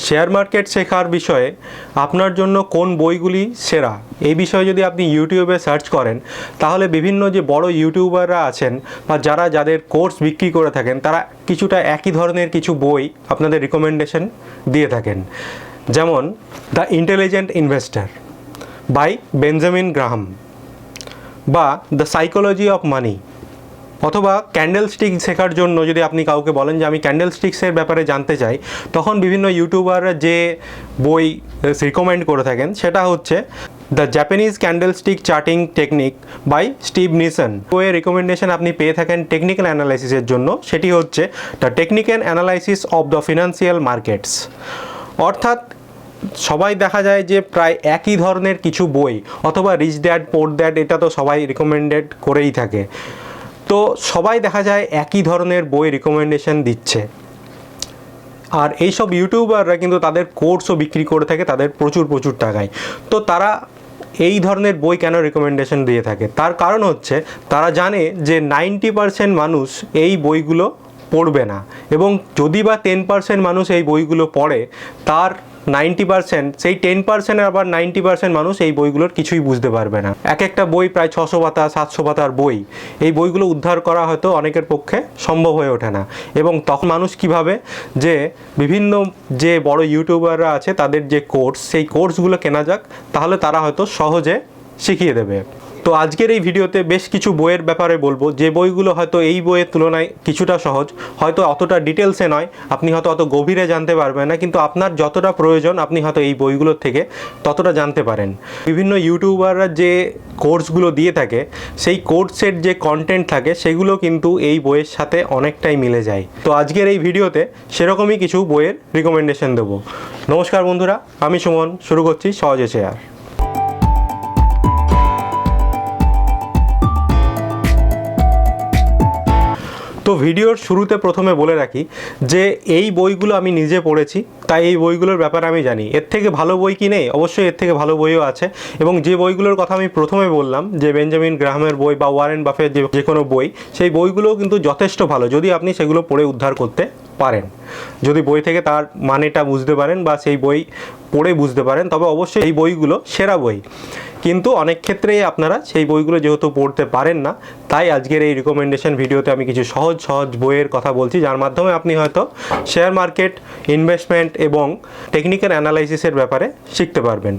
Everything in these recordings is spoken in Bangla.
শেয়ার মার্কেট শেখার বিষয়ে আপনার জন্য কোন বইগুলি সেরা এই বিষয়ে যদি আপনি ইউটিউবে সার্চ করেন তাহলে বিভিন্ন যে বড় ইউটিউবাররা আছেন বা যাদের কোর্স বিক্রি করে থাকেন তারা কিছুটা একই ধরনের কিছু বই আপনাদের রিকমেন্ডেশন দিয়ে থাকেন। যেমন the intelligent investor by Benjamin Graham বা দ্য সাইকোলজি অফ মানি, অথবা ক্যান্ডেলস্টিক শেখার জন্য যদি আপনি কাউকে বলেন যে আমি ক্যান্ডেলস্টিক্সের ব্যাপারে জানতে চাই, তখন বিভিন্ন ইউটিউবাররা যে বই রিকমেন্ড করে থাকেন সেটা হচ্ছে the Japanese candlestick charting technique by Steve Nison. বইয়ের রিকমেন্ডেশন আপনি পেয়ে থাকেন টেকনিক্যাল অ্যানালাইসিসের জন্য, সেটি হচ্ছে the technical analysis of the financial markets. অর্থাৎ সবাই দেখা যায় যে প্রায় একই ধরনের কিছু বই, অথবা রিচ ড্যাড পোর ড্যাড, এটা তো সবাই রিকমেন্ডেড করেই থাকে। তো সবাই দেখা যায় একই ধরনের বই রিকমেন্ডেশন দিচ্ছে, আর এইসব ইউটিউবাররা কিন্তু তাদের কোর্সও বিক্রি করে থাকে তাদের প্রচুর টাকায়। তো তারা এই ধরনের বই কেন রিকমেন্ডেশন দিয়ে থাকে? তার কারণ হচ্ছে তারা জানে যে 90% মানুষ এই বইগুলো পড়বে না, এবং যদি বা 10% মানুষ এই বইগুলো পড়ে, তার 90% সেই 10%-এর আবার 90% মানুষ এই বইগুলোর কিছুই বুঝতে পারবে না। এক একটা বই প্রায় 600 পাতা 700 পাতার বই, এই বইগুলো উদ্ধার করা হয়তো অনেকের পক্ষে সম্ভব হয়ে ওঠে না। এবং তখন মানুষ কিভাবে যে বিভিন্ন যে বড় ইউটিউবাররা আছে তাদের যে কোর্স, সেই কোর্সগুলো কেনা যাক, তাহলে তারা হয়তো সহজে শিখিয়ে দেবে। তো আজকের এই ভিডিওতে বেশ কিছু বইয়ের ব্যাপারে বলবো, যে বইগুলো হয়তো এই বইয়ের তুলনায় কিছুটা সহজ, হয়তো অতটা ডিটেলসে নয়, আপনি হয়তো অত গভীরে জানতে পারবেন না, কিন্তু আপনার যতটা প্রয়োজন আপনি হয়তো এই বইগুলোর থেকে ততটা জানতে পারেন। বিভিন্ন ইউটিউবাররা যে কোর্সগুলো দিয়ে থাকে, সেই কোর্সের যে কন্টেন্ট থাকে সেগুলো কিন্তু এই বইয়ের সাথে অনেকটাই মিলে যায়। তো আজকের এই ভিডিওতে সেরকমই কিছু বইয়ের রিকমেন্ডেশন দেবো। নমস্কার বন্ধুরা, আমি সুমন, শুরু করছি সহজে শেয়ার। তো ভিডিওর শুরুতে প্রথমে বলে রাখি যে এই বইগুলো আমি নিজে পড়েছি, তাই এই বইগুলোর ব্যাপারে আমি জানি। এর থেকে ভালো বই কি নেই? অবশ্যই এর থেকে ভালো বইও আছে। এবং যে বইগুলোর কথা আমি প্রথমে বললাম, যে বেঞ্জামিন গ্রাহামের বই বা ওয়ারেন বাফের যে কোনো বই, সেই বইগুলোও কিন্তু যথেষ্ট ভালো, যদি আপনি সেগুলো পড়ে উদ্ধার করতে পারেন, যদি বই থেকে তার মানেটা বুঝতে পারেন বা সেই বই পড়ে বুঝতে পারেন, তবে অবশ্যই এই বইগুলো সেরা বই। কিন্তু অনেক ক্ষেত্রেই আপনারা সেই বইগুলো যেহেতু পড়তে পারেন না, তাই আজকের এই রিকমেন্ডেশন ভিডিওতে আমি কিছু সহজ বইয়ের কথা বলছি, যার মাধ্যমে আপনি হয়তো শেয়ার মার্কেট, ইনভেস্টমেন্ট এবং টেকনিক্যাল অ্যানালাইসিসের ব্যাপারে শিখতে পারবেন।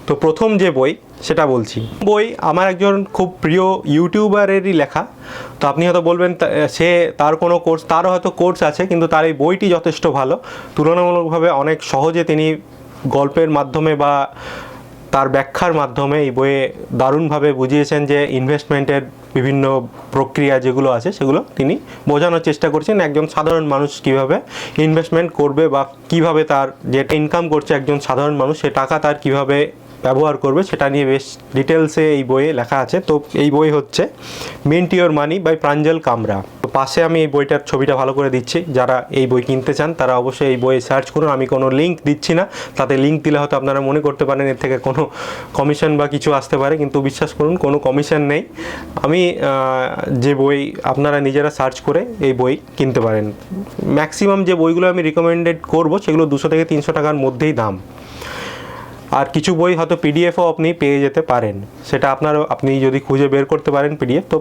তো প্রথম যে বই সেটা বলছি, বই আমার একজন খুব প্রিয় ইউটিউবারেরই লেখা। তো আপনি হয়তো বলবেন তার কোনো কোর্স, তারও হয়তো কোর্স আছে, কিন্তু তার এই বইটি যথেষ্ট ভালো। তুলনামূলকভাবে অনেক সহজে তিনি গল্পের মাধ্যমে বা তার ব্যাখ্যার মাধ্যমে এই বইয়ে দারুণভাবে বুঝিয়েছেন যে ইনভেস্টমেন্টের বিভিন্ন প্রক্রিয়া যেগুলো আছে সেগুলো তিনি বোঝানোর চেষ্টা করছেন। একজন সাধারণ মানুষ কিভাবে ইনভেস্টমেন্ট করবে বা কিভাবে তার যেটা ইনকাম করছে একজন সাধারণ মানুষ, সে টাকা তার কিভাবে ব্যবহার করবে সেটা নিয়ে বেশ ডিটেলসে এই বইয়ে লেখা আছে। তো এই বই হচ্ছে মিন্ট ইওর মানি বাই প্রাঞ্জল কামরা। তো পাশে আমি এই বইটার ছবিটা ভালো করে দিচ্ছি, যারা এই বই কিনতে চান তারা অবশ্যই এই বই সার্চ করুন। আমি কোনো লিঙ্ক দিচ্ছি না, তাতে লিঙ্ক দিলে হয়তো আপনারা মনে করতে পারেন এর থেকে কোনো কমিশন বা কিছু আসতে পারে, কিন্তু বিশ্বাস করুন কোনো কমিশন নেই। আমি যে বই আপনারা নিজেরা সার্চ করে এই বই কিনতে পারেন। ম্যাক্সিমাম যে বইগুলো আমি রিকমেন্ডেড করব সেগুলো 200 থেকে 300 টাকার মধ্যেই দাম। আর কিছু বই হয়তো পিডিএফও আপনি পেয়ে যেতে পারেন, সেটা আপনি যদি খুঁজে বের করতে পারেন পিডিএফ, তো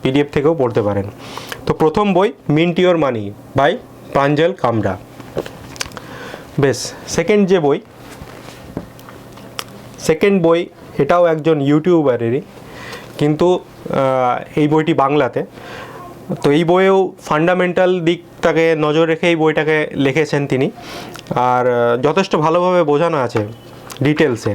পিডিএফ থেকেও পড়তে পারেন। তো প্রথম বই মিন্ট ইওর মানি বাই প্রাঞ্জল কামরা। বেশ, সেকেন্ড বই এটাও একজন ইউটিউবারেরই, কিন্তু এই বইটি বাংলাতে। তো এই বইয়েও ফান্ডামেন্টাল দিকটাকে নজর রেখে এই বইটাকে লিখেছেন তিনি, আর যথেষ্ট ভালোভাবে বোঝানো আছে ডিটেলসে।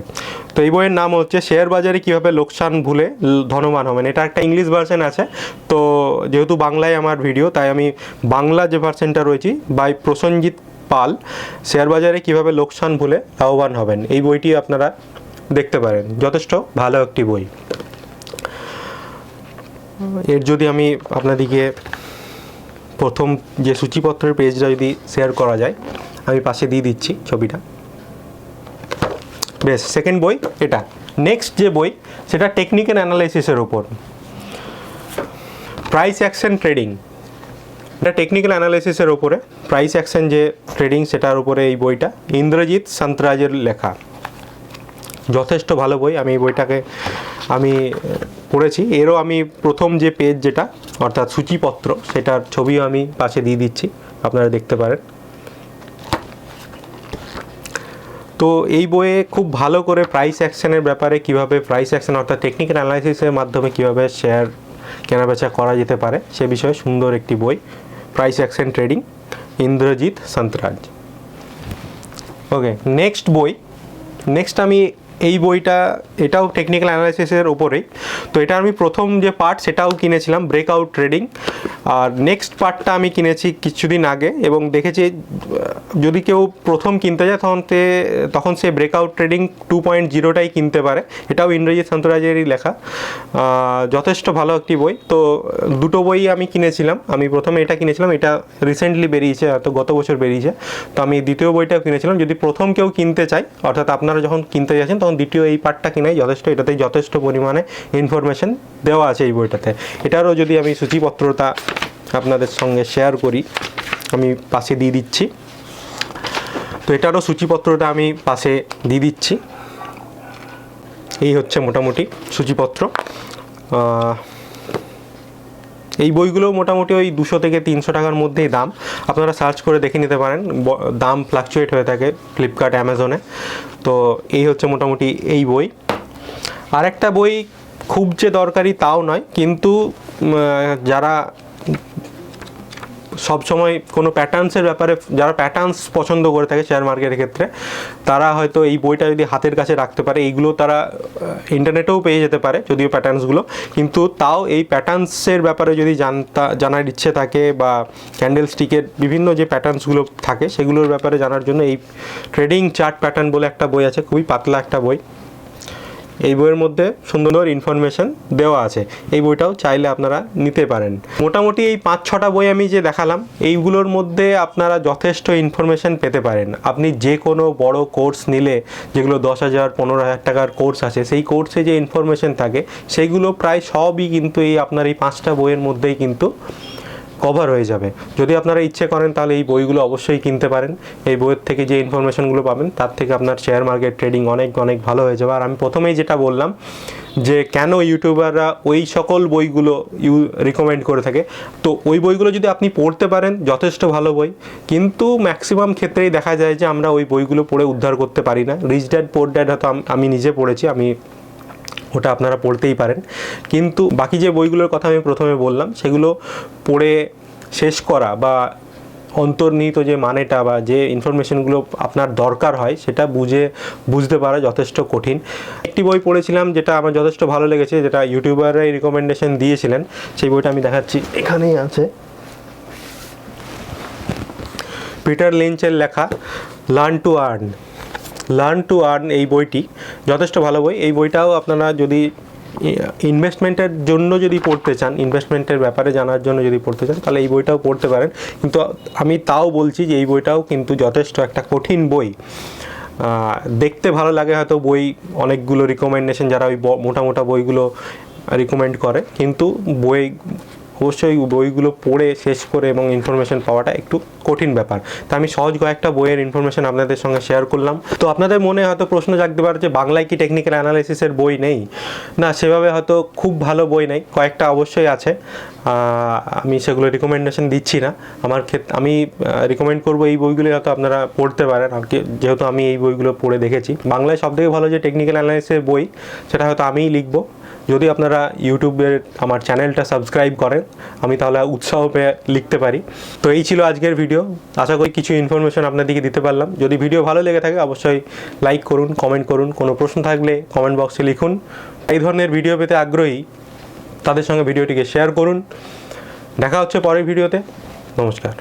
তো এই বইয়ের নাম হচ্ছে শেয়ার বাজারে কীভাবে লোকসান ভুলে ধনবান হবেন। এটা একটা ইংলিশ ভার্সন আছে, তো যেহেতু বাংলায় আমার ভিডিও, তাই আমি বাংলা যে ভার্সনটা রয়েছি বাই প্রসেনজিৎ পাল, শেয়ার বাজারে কীভাবে লোকসান ভুলে লাভবান হবেন, এই বইটি আপনারা দেখতে পারেন, যথেষ্ট ভালো একটি বই। এর যদি আমি আপনাদিকে প্রথম যে সূচিপত্রের পেজটা যদি শেয়ার করা যায়, আমি পাশে দিয়ে দিচ্ছি ছবিটা। বেশ, সেকেন্ড বই এটা। নেক্সট যে বই সেটা টেকনিক্যাল অ্যানালাইসিসের উপর, প্রাইস অ্যাকশন ট্রেডিং এটা টেকনিক্যাল অ্যানালাইসিসের ওপরে প্রাইস অ্যাকশন যে ট্রেডিং সেটার উপরে এই বইটা, ইন্দ্রজিৎ সান্তরাজের লেখা। যথেষ্ট ভালো বই। আমি এই বইটাকে আমি পড়েছি। এরও আমি প্রথম যে পেজ যেটা অর্থাৎ সূচিপত্র সেটার ছবিও আমি পাশে দিয়ে দিচ্ছি, আপনারা দেখতে পারেন। তো এই বইয়ে খুব ভালো করে প্রাইস অ্যাকশনের ব্যাপারে, কিভাবে প্রাইস অ্যাকশন অর্থাৎ টেকনিক্যাল অ্যানালাইসিসের মাধ্যমে কিভাবে শেয়ার কেনাবেচা করা যেতে পারে সে বিষয়ে সুন্দর একটি বই, প্রাইস অ্যাকশন ট্রেডিং, ইন্দ্রজিৎ সান্তরাজ। ওকে, নেক্সট বই। নেক্সট আমি এই বইটা, এটাও টেকনিক্যাল অ্যানালাইসিসের ওপরেই। তো এটা আমি প্রথম যে পার্ট সেটাও কিনেছিলাম, ব্রেকআউট ট্রেডিং। আর নেক্সট পার্টটা আমি কিনেছি কিছুদিন আগে এবং দেখেছি যদি কেউ প্রথম কিনতে যায় তখন সে ব্রেকআউট ট্রেডিং 2.0টাই কিনতে পারে। এটাও ইন্দ্রজিৎ সান্তরাজেরই লেখা, যথেষ্ট ভালো একটি বই। তো দুটো বই আমি কিনেছিলাম। আমি প্রথমে এটা কিনেছিলাম, এটা রিসেন্টলি বেরিয়েছে, হয়তো গত বছর বেরিয়েছে। তো আমি দ্বিতীয় বইটাও কিনেছিলাম। যদি প্রথম কেউ কিনতে চায়, অর্থাৎ আপনারা যখন কিনতে যাচ্ছেন তখন দ্বিতীয় এই পার্টটা কিনাই যথেষ্ট। এটাতে যথেষ্ট পরিমাণে ইনফরমেশন দেওয়া আছে এই বইটাতে। এটারও যদি আমি সূচিপত্রটা আপনাদের সঙ্গে শেয়ার করি, আমি পাশে দিয়ে দিচ্ছি। তো এটারও সূচিপত্রটা আমি পাশে দিয়ে দিচ্ছি। এই হচ্ছে মোটামুটি সূচিপত্র। এই বইগুলো মোটামুটি ওই 200 থেকে 300 টাকার মধ্যেই দাম। আপনারা সার্চ করে দেখে নিতে পারেন, দাম ফ্লাকচুয়েট হয়ে থাকে ফ্লিপকার্ট, অ্যামাজনে। তো এই হচ্ছে মোটামুটি এই বই। আরেকটা বই খুব যে দরকারি তাও নয়, কিন্তু যারা সবসময় কোনো প্যাটার্নসের ব্যাপারে, যারা প্যাটার্নস পছন্দ করে থাকে শেয়ার মার্কেটের ক্ষেত্রে, তারা হয়তো এই বইটা যদি হাতের কাছে রাখতে পারে, এইগুলো তারা ইন্টারনেটেও পেয়ে যেতে পারে যদিও প্যাটার্নসগুলো, কিন্তু তাও এই প্যাটার্নসের ব্যাপারে যদি জানার ইচ্ছে থাকে বা ক্যান্ডেল স্টিকের বিভিন্ন যে প্যাটার্নসগুলো থাকে সেগুলোর ব্যাপারে জানার জন্য এই ট্রেডিং চার্ট প্যাটার্ন বলে একটা বই আছে, খুবই পাতলা একটা বই। এই বইয়ের মধ্যে সুন্দর ইনফরমেশন দেওয়া আছে। এই বইটাও চাইলে আপনারা নিতে পারেন। মোটামুটি এই 5-6টা বই আমি যে দেখালাম, এইগুলোর মধ্যে আপনারা যথেষ্ট ইনফরমেশন পেতে পারেন। আপনি যে কোনো বড় কোর্স নিলে, যেগুলো 10,000 15,000 টাকার কোর্স আছে, সেই কোর্সে যে ইনফরমেশন থাকে সেইগুলো প্রায় সবই কিন্তু এই আপনার এই 5টা বইয়ের মধ্যেই কিন্তু কভার হয়ে যাবে। যদি আপনারা ইচ্ছে করেন তাহলে এই বইগুলো অবশ্যই কিনতে পারেন। এই বইয়ের থেকে যে ইনফরমেশনগুলো পাবেন তার থেকে আপনার শেয়ার মার্কেট ট্রেডিং অনেক অনেক ভালো হয়ে যাবে। আর আমি প্রথমেই যেটা বললাম যে কেন ইউটিউবাররা ওই সকল বইগুলো রিকমেন্ড করে থাকে, তো ওই বইগুলো যদি আপনি পড়তে পারেন যথেষ্ট ভালো বই, কিন্তু ম্যাক্সিমাম ক্ষেত্রেই দেখা যায় যে আমরা ওই বইগুলো পড়ে উদ্ধার করতে পারি না। রিচ ড্যাড পুয়ার ড্যাড হয়তো আমি নিজে পড়েছি, ওটা আপনারা পড়তেই পারেন, কিন্তু বাকি যে বইগুলোর কথা আমি প্রথমে বললাম সেগুলো পড়ে শেষ করা বা অন্তর্নিহিত যে মানেটা বা যে ইনফরমেশনগুলো আপনার দরকার হয় সেটা বুঝতে পারা যথেষ্ট কঠিন। একটি বই পড়েছিলাম যেটা আমার যথেষ্ট ভালো লেগেছে, যেটা ইউটিউবাররাই রিকমেন্ডেশন দিয়েছিলেন, সেই বইটা আমি দেখাচ্ছি, এখানেই আছে, পিটার লিঞ্চের লেখা লার্ন টু আর্ন। এই বইটি যথেষ্ট ভালো বই। এই বইটাও আপনারা যদি ইনভেস্টমেন্টের জন্য যদি পড়তে চান, ইনভেস্টমেন্টের ব্যাপারে জানার জন্য যদি পড়তে চান, তাহলে এই বইটাও পড়তে পারেন। কিন্তু আমি তাও বলছি যে এই বইটাও কিন্তু যথেষ্ট একটা কঠিন বই। দেখতে ভালো লাগে হয়তো বই, অনেকগুলো রিকমেন্ডেশন যারা ওই মোটা বইগুলো রিকমেন্ড করে, কিন্তু অবশ্যই বইগুলো পড়ে শেষ করে এবং ইনফরমেশন পাওয়াটা একটু কঠিন ব্যাপার। তা আমি সহজ কয়েকটা বইয়ের ইনফরমেশন আপনাদের সঙ্গে শেয়ার করলাম। তো আপনাদের মনে হয়তো প্রশ্ন জাগতে পারে যে বাংলায় কি টেকনিক্যাল অ্যানালাইসিসের বই নেই? না, সেভাবে হয়তো খুব ভালো বই নেই, কয়েকটা অবশ্যই আছে। আমি সেগুলো রিকমেন্ডেশন দিচ্ছি না। আমি রিকমেন্ড করবো এই বইগুলো হয়তো আপনারা পড়তে পারেন, যেহেতু আমি এই বইগুলো পড়ে দেখেছি। বাংলায় সবথেকে ভালো যে টেকনিক্যাল অ্যানালাইসিসের বই সেটা হয়তো আমিই লিখবো, যদি আপনারা ইউটিউবের আমার চ্যানেলটা সাবস্ক্রাইব করেন, আমি তাহলে উৎসাহ পেয়ে লিখতে পারি। তো এই ছিল আজকের ভিডিও। আশা করি কিছু ইনফরমেশন আপনাদেরকে দিতে পারলাম। যদি ভিডিও ভালো লেগে থাকে অবশ্যই লাইক করুন, কমেন্ট করুন, কোনো প্রশ্ন থাকলে কমেন্ট বক্সে লিখুন। এই ধরনের ভিডিও পেতে আগ্রহী তাদের সঙ্গে ভিডিওটিকে শেয়ার করুন। দেখা হচ্ছে পরের ভিডিওতে। নমস্কার।